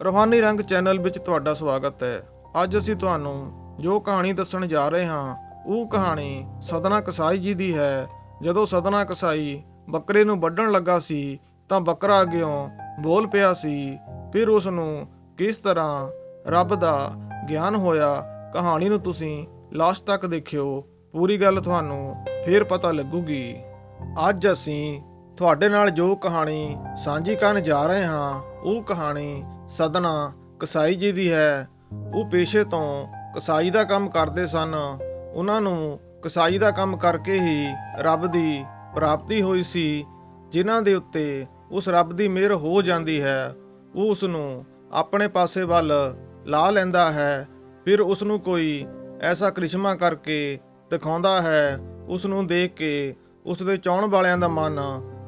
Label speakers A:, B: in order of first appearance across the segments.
A: ਰੂਹਾਨੀ ਰੰਗ ਚੈਨਲ ਵਿੱਚ ਤੁਹਾਡਾ ਸਵਾਗਤ ਹੈ। ਅੱਜ ਅਸੀਂ ਤੁਹਾਨੂੰ ਜੋ ਕਹਾਣੀ ਦੱਸਣ ਜਾ ਰਹੇ ਹਾਂ ਉਹ ਕਹਾਣੀ ਸਦਨਾ ਕਸਾਈ ਜੀ ਦੀ ਹੈ। ਜਦੋਂ ਸਦਨਾ ਕਸਾਈ ਬੱਕਰੇ ਨੂੰ ਵੱਢਣ ਲੱਗਾ ਸੀ ਤਾਂ ਬੱਕਰਾ ਅੱਗਿਓਂ ਬੋਲ ਪਿਆ ਸੀ। ਫਿਰ ਉਸ ਨੂੰ ਕਿਸ ਤਰ੍ਹਾਂ ਰੱਬ ਦਾ ਗਿਆਨ ਹੋਇਆ, ਕਹਾਣੀ ਨੂੰ ਤੁਸੀਂ ਲਾਸਟ ਤੱਕ ਦੇਖਿਓ। ਪੂਰੀ ਗੱਲ ਤੁਹਾਨੂੰ ਫਿਰ ਪਤਾ ਲੱਗੂਗੀ। ਅੱਜ ਅਸੀਂ ਤੁਹਾਡੇ ਨਾਲ ਜੋ ਕਹਾਣੀ ਸਾਂਝੀ ਕਰਨ ਜਾ ਰਹੇ ਹਾਂ ਉਹ ਕਹਾਣੀ ਸਦਨਾ ਕਸਾਈ ਜੀ ਦੀ ਹੈ। ਉਹ ਪੇਸ਼ੇ ਤੋਂ ਕਸਾਈ ਦਾ ਕੰਮ ਕਰਦੇ ਸਨ। ਉਹਨਾਂ ਨੂੰ ਕਸਾਈ ਦਾ ਕੰਮ ਕਰਕੇ ਹੀ ਰੱਬ ਦੀ ਪ੍ਰਾਪਤੀ ਹੋਈ ਸੀ। ਜਿਨ੍ਹਾਂ ਦੇ ਉੱਤੇ ਉਸ ਰੱਬ ਦੀ ਮਿਹਰ ਹੋ ਜਾਂਦੀ ਹੈ ਉਹ ਉਸ ਨੂੰ ਆਪਣੇ ਪਾਸੇ ਵੱਲ ਲਾ ਲੈਂਦਾ ਹੈ। ਫਿਰ ਉਸ ਨੂੰ ਕੋਈ ਐਸਾ ਕ੍ਰਿਸ਼ਮਾ ਕਰਕੇ ਦਿਖਾਉਂਦਾ ਹੈ। ਉਸ ਨੂੰ ਦੇਖ ਕੇ ਉਸ ਦੇ ਚਾਹੁਣ ਵਾਲਿਆਂ ਦਾ ਮਨ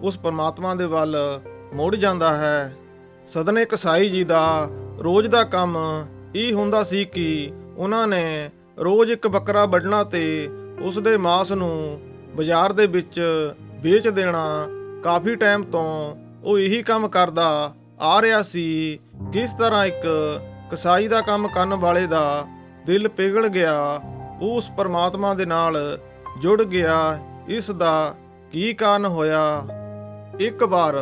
A: ਉਸ ਪਰਮਾਤਮਾ ਦੇ ਵੱਲ ਮੁੜ ਜਾਂਦਾ ਹੈ। ਸਦਨੇ ਕਸਾਈ ਜੀ ਦਾ ਰੋਜ਼ ਦਾ ਕੰਮ ਇਹ ਹੁੰਦਾ ਸੀ ਕਿ ਉਹਨਾਂ ਨੇ ਰੋਜ਼ ਇੱਕ ਬੱਕਰਾ ਵੱਢਣਾ ਤੇ ਉਸ ਦੇ ਮਾਂਸ ਨੂੰ ਬਾਜ਼ਾਰ ਦੇ ਵਿੱਚ ਵੇਚ ਦੇਣਾ। ਕਾਫੀ ਟਾਈਮ ਤੋਂ ਉਹ ਇਹੀ ਕੰਮ ਕਰਦਾ ਆ ਰਿਹਾ ਸੀ। ਕਿਸ ਤਰ੍ਹਾਂ ਇੱਕ ਕਸਾਈ ਦਾ ਕੰਮ ਕਰਨ ਵਾਲੇ ਦਾ ਦਿਲ ਪਿਘਲ ਗਿਆ, ਉਹ ਉਸ ਪਰਮਾਤਮਾ ਦੇ ਨਾਲ ਜੁੜ ਗਿਆ। ਇਸ ਦਾ ਕੀ ਕਾਰਨ ਹੋਇਆ? ਇੱਕ ਵਾਰ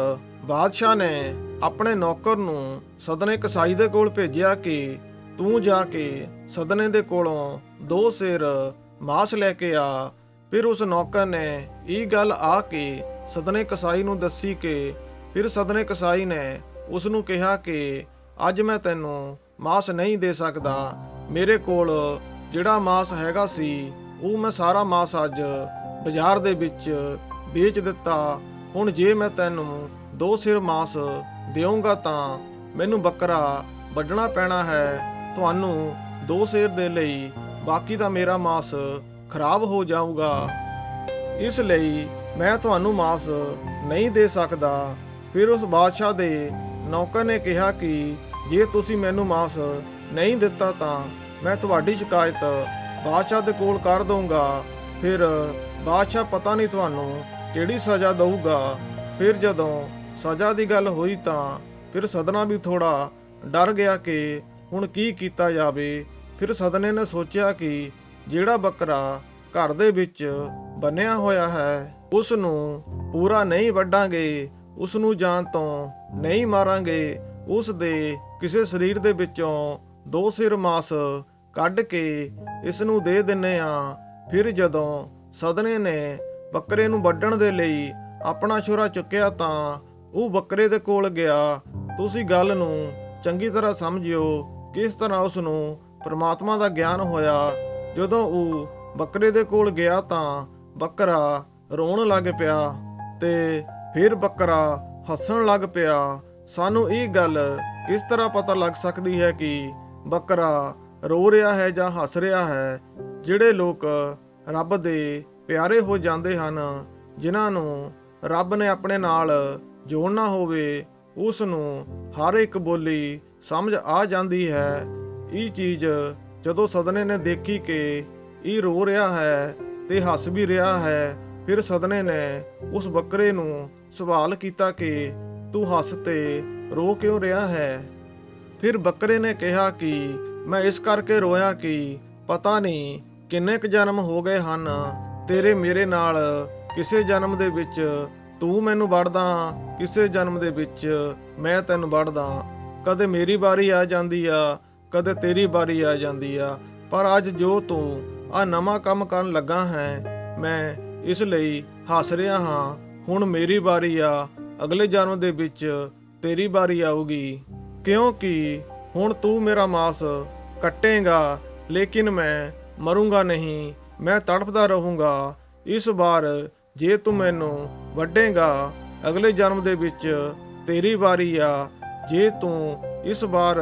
A: ਬਾਦਸ਼ਾਹ ਨੇ ਆਪਣੇ ਨੌਕਰ ਨੂੰ ਸਦਨੇ ਕਸਾਈ ਦੇ ਕੋਲ ਭੇਜਿਆ ਕਿ ਤੂੰ ਜਾ ਕੇ ਸਦਨੇ ਦੇ ਕੋਲੋਂ 2 ਸੇਰ ਮਾंस ਲੈ ਕੇ ਆ। ਫਿਰ ਉਸ ਨੌਕਰ ਨੇ ਇਹ ਗੱਲ ਆ ਕੇ ਸਦਨੇ ਕਸਾਈ ਨੂੰ ਦੱਸੀ ਕਿ ਫਿਰ ਸਦਨੇ ਕਸਾਈ ਨੇ ਉਸ ਨੂੰ ਕਿਹਾ ਕਿ ਅੱਜ ਮੈਂ ਤੈਨੂੰ ਮਾंस ਨਹੀਂ ਦੇ ਸਕਦਾ। ਮੇਰੇ ਕੋਲ ਜਿਹੜਾ ਮਾंस ਹੈਗਾ ਸੀ ਉਹ ਮੈਂ ਸਾਰਾ ਮਾंस ਅੱਜ ਬਾਜ਼ਾਰ ਦੇ ਵਿੱਚ ਵੇਚ ਦਿੱਤਾ। ਹੁਣ ਜੇ ਮੈਂ ਤੈਨੂੰ 2 ਸਿਰ ਮਾंस ਦੇਵਾਂਗਾ ਤਾਂ ਮੈਨੂੰ ਬੱਕਰਾ ਵੱਢਣਾ ਪੈਣਾ ਹੈ। ਤੁਹਾਨੂੰ 2 ਸਿਰ ਦੇ ਲਈ ਬਾਕੀ ਦਾ ਮੇਰਾ ਮਾंस ਖਰਾਬ ਹੋ ਜਾਊਗਾ। ਇਸ ਲਈ ਮੈਂ ਤੁਹਾਨੂੰ ਮਾंस ਨਹੀਂ ਦੇ ਸਕਦਾ। ਫਿਰ ਉਸ ਬਾਦਸ਼ਾਹ ਦੇ ਨੌਕਰ ਨੇ ਕਿਹਾ ਕਿ ਜੇ ਤੁਸੀਂ ਮੈਨੂੰ ਮਾंस ਨਹੀਂ ਦਿੱਤਾ ਤਾਂ ਮੈਂ ਤੁਹਾਡੀ ਸ਼ਿਕਾਇਤ ਬਾਦਸ਼ਾਹ ਦੇ ਕੋਲ ਕਰ ਦਊਂਗਾ। ਫਿਰ ਬਾਦਸ਼ਾਹ ਪਤਾ ਨਹੀਂ ਤੁਹਾਨੂੰ ਕਿਹੜੀ ਸਜ਼ਾ ਦਊਗਾ। ਫਿਰ ਜਦੋਂ ਸਜ਼ਾ ਦੀ ਗੱਲ ਹੋਈ ਤਾਂ ਫਿਰ ਸਦਨਾ ਵੀ ਥੋੜਾ ਡਰ ਗਿਆ ਕਿ ਹੁਣ ਕੀ ਕੀਤਾ ਜਾਵੇ। ਫਿਰ ਸਦਨੇ ਨੇ ਸੋਚਿਆ ਕਿ ਜਿਹੜਾ ਬੱਕਰਾ ਘਰ ਦੇ ਵਿੱਚ ਬੰਨਿਆ ਹੋਇਆ ਹੈ ਉਸ ਨੂੰ ਪੂਰਾ ਨਹੀਂ ਵੱਢਾਂਗੇ, ਉਸ ਨੂੰ ਜਾਨ ਤੋਂ ਨਹੀਂ ਮਾਰਾਂਗੇ, ਉਸ ਦੇ ਕਿਸੇ ਸਰੀਰ ਦੇ ਵਿੱਚੋਂ 2 ਸਿਰ ਮਾंस ਕੱਢ ਕੇ ਇਸ ਨੂੰ ਦੇ ਦਿੰਨੇ ਆ। ਫਿਰ ਜਦੋਂ ਸਦਨੇ ਨੇ ਬੱਕਰੇ ਨੂੰ ਵੱਢਣ ਦੇ ਲਈ ਆਪਣਾ ਛੁਰਾ ਚੁੱਕਿਆ ਤਾਂ ਉਹ ਬੱਕਰੇ ਦੇ ਕੋਲ ਗਿਆ। ਤੁਸੀਂ ਗੱਲ ਨੂੰ ਚੰਗੀ ਤਰ੍ਹਾਂ ਸਮਝਿਓ ਕਿਸ ਤਰ੍ਹਾਂ ਉਸ ਨੂੰ ਪਰਮਾਤਮਾ ਦਾ ਗਿਆਨ ਹੋਇਆ। ਜਦੋਂ ਉਹ ਬੱਕਰੇ ਦੇ ਕੋਲ ਗਿਆ ਤਾਂ ਬੱਕਰਾ ਰੋਣ ਲੱਗ ਪਿਆ ਤੇ ਫਿਰ ਬੱਕਰਾ ਹੱਸਣ ਲੱਗ ਪਿਆ। ਸਾਨੂੰ ਇਹ ਗੱਲ ਕਿਸ ਤਰ੍ਹਾਂ ਪਤਾ ਲੱਗ ਸਕਦੀ ਹੈ ਕਿ ਬੱਕਰਾ ਰੋ ਰਿਹਾ ਹੈ ਜਾਂ ਹੱਸ ਰਿਹਾ ਹੈ? ਜਿਹੜੇ ਲੋਕ ਰੱਬ ਦੇ ਪਿਆਰੇ ਹੋ ਜਾਂਦੇ ਹਨ, ਜਿਨ੍ਹਾਂ ਨੂੰ ਰੱਬ ਨੇ ਆਪਣੇ ਨਾਲ ਜੋੜਨਾ ਹੋਵੇ, ਉਸ ਨੂੰ ਹਰ ਇੱਕ ਬੋਲੀ ਸਮਝ ਆ ਜਾਂਦੀ ਹੈ। ਇਹ ਚੀਜ਼ ਜਦੋਂ ਸਦਨੇ ਨੇ ਦੇਖੀ ਕਿ ਇਹ ਰੋ ਰਿਹਾ ਹੈ ਤੇ ਹੱਸ ਵੀ ਰਿਹਾ ਹੈ, ਫਿਰ ਸਦਨੇ ਨੇ ਉਸ ਬੱਕਰੇ ਨੂੰ ਸਵਾਲ ਕੀਤਾ ਕਿ ਤੂੰ ਹੱਸ ਤੇ ਰੋ ਕਿਉਂ ਰਿਹਾ ਹੈ? ਫਿਰ ਬੱਕਰੇ ਨੇ ਕਿਹਾ ਕਿ ਮੈਂ ਇਸ ਕਰਕੇ ਰੋਇਆ ਕਿ ਪਤਾ ਨਹੀਂ ਕਿੰਨੇ ਕੁ ਜਨਮ ਹੋ ਗਏ ਹਨ ਤੇਰੇ ਮੇਰੇ ਨਾਲ। ਕਿਸੇ ਜਨਮ ਦੇ ਵਿੱਚ ਤੂੰ ਮੈਨੂੰ ਵੱਢਦਾ, ਕਿਸੇ ਜਨਮ ਦੇ ਵਿੱਚ ਮੈਂ ਤੈਨੂੰ ਵੱਢਦਾ। ਕਦੇ ਮੇਰੀ ਵਾਰੀ ਆ ਜਾਂਦੀ ਆ, ਕਦੇ ਤੇਰੀ ਵਾਰੀ ਆ ਜਾਂਦੀ ਆ, ਪਰ ਅੱਜ ਜੋ ਤੂੰ ਆ ਨਵਾਂ ਕੰਮ ਕਰਨ ਲੱਗਾ ਹੈ ਮੈਂ ਇਸ ਲਈ ਹੱਸ ਰਿਹਾ ਹਾਂ। ਹੁਣ ਮੇਰੀ ਵਾਰੀ ਆ, ਅਗਲੇ ਜਨਮ ਦੇ ਵਿੱਚ ਤੇਰੀ ਵਾਰੀ ਆਊਗੀ, ਕਿਉਂਕਿ ਹੁਣ ਤੂੰ ਮੇਰਾ ਮਾंस ਕੱਟੇਗਾ ਲੇਕਿਨ ਮੈਂ ਮਰੂੰਗਾ ਨਹੀਂ, ਮੈਂ ਤੜਫਦਾ ਰਹੂੰਗਾ। ਇਸ ਵਾਰ ਜੇ ਤੂੰ ਮੈਨੂੰ ਵੱਢੇਗਾ ਅਗਲੇ ਜਨਮ ਦੇ ਵਿੱਚ ਤੇਰੀ ਵਾਰੀ ਆ। ਜੇ ਤੂੰ ਇਸ ਵਾਰ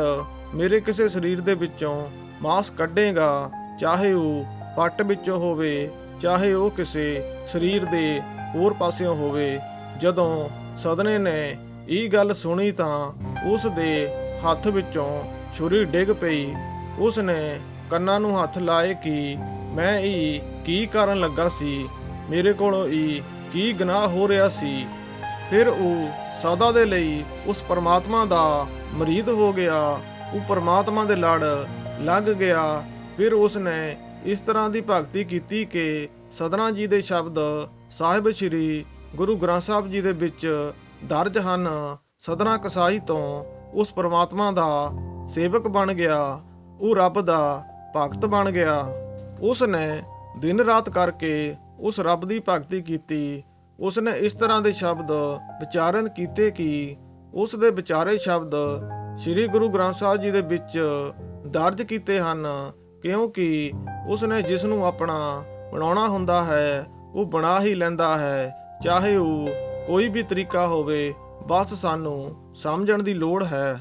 A: ਮੇਰੇ ਕਿਸੇ ਸਰੀਰ ਦੇ ਵਿੱਚੋਂ ਮਾंस ਕੱਢੇਗਾ, ਚਾਹੇ ਉਹ ਪੱਟ ਵਿੱਚੋਂ ਹੋਵੇ, ਚਾਹੇ ਉਹ ਕਿਸੇ ਸਰੀਰ ਦੇ ਹੋਰ ਪਾਸਿਓਂ ਹੋਵੇ। ਜਦੋਂ ਸਦਨੇ ਨੇ ਇਹ ਗੱਲ ਸੁਣੀ ਤਾਂ ਉਸ ਦੇ ਹੱਥ ਵਿੱਚੋਂ ਛੁਰੀ ਡਿੱਗ ਪਈ। ਉਸ ਨੇ ਕੰਨਾਂ ਨੂੰ ਹੱਥ ਲਾਏ ਕਿ ਮੈਂ ਇਹ ਕੀ ਕਰਨ ਲੱਗਾ ਸੀ, ਮੇਰੇ ਕੋਲੋਂ ਇਹ ਕੀ ਗੁਨਾਹ ਹੋ ਰਿਹਾ ਸੀ। ਫਿਰ ਉਹ ਸਦਾ ਦੇ ਲਈ ਉਸ ਪਰਮਾਤਮਾ ਦਾ ਮਰੀਦ ਹੋ ਗਿਆ, ਉਹ ਪਰਮਾਤਮਾ ਦੇ ਲੜ ਲੱਗ ਗਿਆ। ਫਿਰ ਉਸ ਨੇ ਇਸ ਤਰ੍ਹਾਂ ਦੀ ਭਗਤੀ ਕੀਤੀ ਕਿ ਸਤਨਾਮ ਜੀ ਦੇ ਸ਼ਬਦ ਸਾਹਿਬ ਸ੍ਰੀ ਗੁਰੂ ਗ੍ਰੰਥ ਸਾਹਿਬ ਜੀ ਦੇ ਵਿੱਚ ਦਰਜ ਹਨ। ਸਤਨਾਮ ਕਸਾਈ ਤੋਂ ਉਸ ਪਰਮਾਤਮਾ ਦਾ ਸੇਵਕ ਬਣ ਗਿਆ, ਉਹ ਰੱਬ ਦਾ ਭਗਤ ਬਣ ਗਿਆ। ਉਸ ਨੇ ਦਿਨ ਰਾਤ ਕਰਕੇ ਉਸ ਰੱਬ ਦੀ ਭਗਤੀ ਕੀਤੀ। ਉਸ ਨੇ ਇਸ ਤਰ੍ਹਾਂ ਦੇ ਸ਼ਬਦ ਵਿਚਾਰਨ ਕੀਤੇ ਕਿ ਉਸ ਦੇ ਵਿਚਾਰੇ ਸ਼ਬਦ ਸ੍ਰੀ ਗੁਰੂ ਗ੍ਰੰਥ ਸਾਹਿਬ ਜੀ ਦੇ ਵਿੱਚ ਦਰਜ ਕੀਤੇ ਹਨ, ਕਿਉਂਕਿ ਉਸ ਨੇ ਜਿਸ ਨੂੰ ਆਪਣਾ ਬਣਾਉਣਾ ਹੁੰਦਾ ਹੈ ਉਹ ਬਣਾ ਹੀ ਲੈਂਦਾ ਹੈ, ਚਾਹੇ ਉਹ ਕੋਈ ਵੀ ਤਰੀਕਾ ਹੋਵੇ। ਬਸ ਸਾਨੂੰ ਸਮਝਣ ਦੀ ਲੋੜ ਹੈ।